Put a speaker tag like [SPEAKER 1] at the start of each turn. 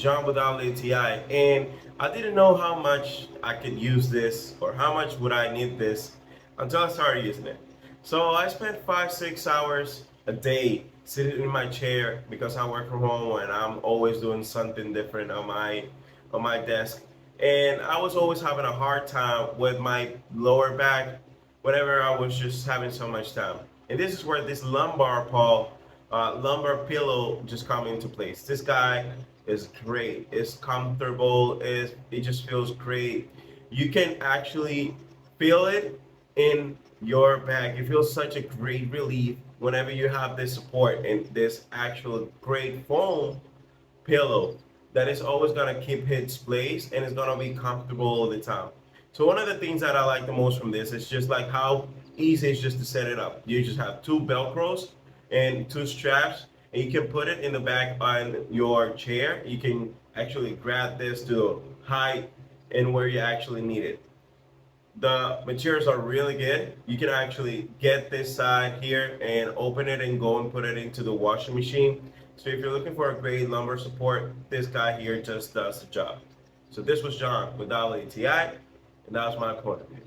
[SPEAKER 1] John with TI, and I didn't know how much I could use this or how much would I need this until I started using it. So I spent 5-6 hours a day sitting in my chair because I work from home and I'm always doing something different on my desk. And I was always having a hard time with my lower back whenever I was just having so much time. And this is where this lumbar pillow just come into place. This guy is great. It's comfortable. It just feels great. You can actually feel it in your back. It feels such a great relief whenever you have this support and this actual great foam pillow that is always gonna keep its place and it's gonna be comfortable all the time. So one of the things that I like the most from this is just like how easy it's just to set it up. You just have two Velcros and two straps, and you can put it in the back on your chair. You can actually grab this to height and where you actually need it. The materials are really good. You can actually get this side here and open it and go and put it into the washing machine. So if you're looking for a great lumbar support, this guy here just does the job. So this was John with TI, and that was my point of view.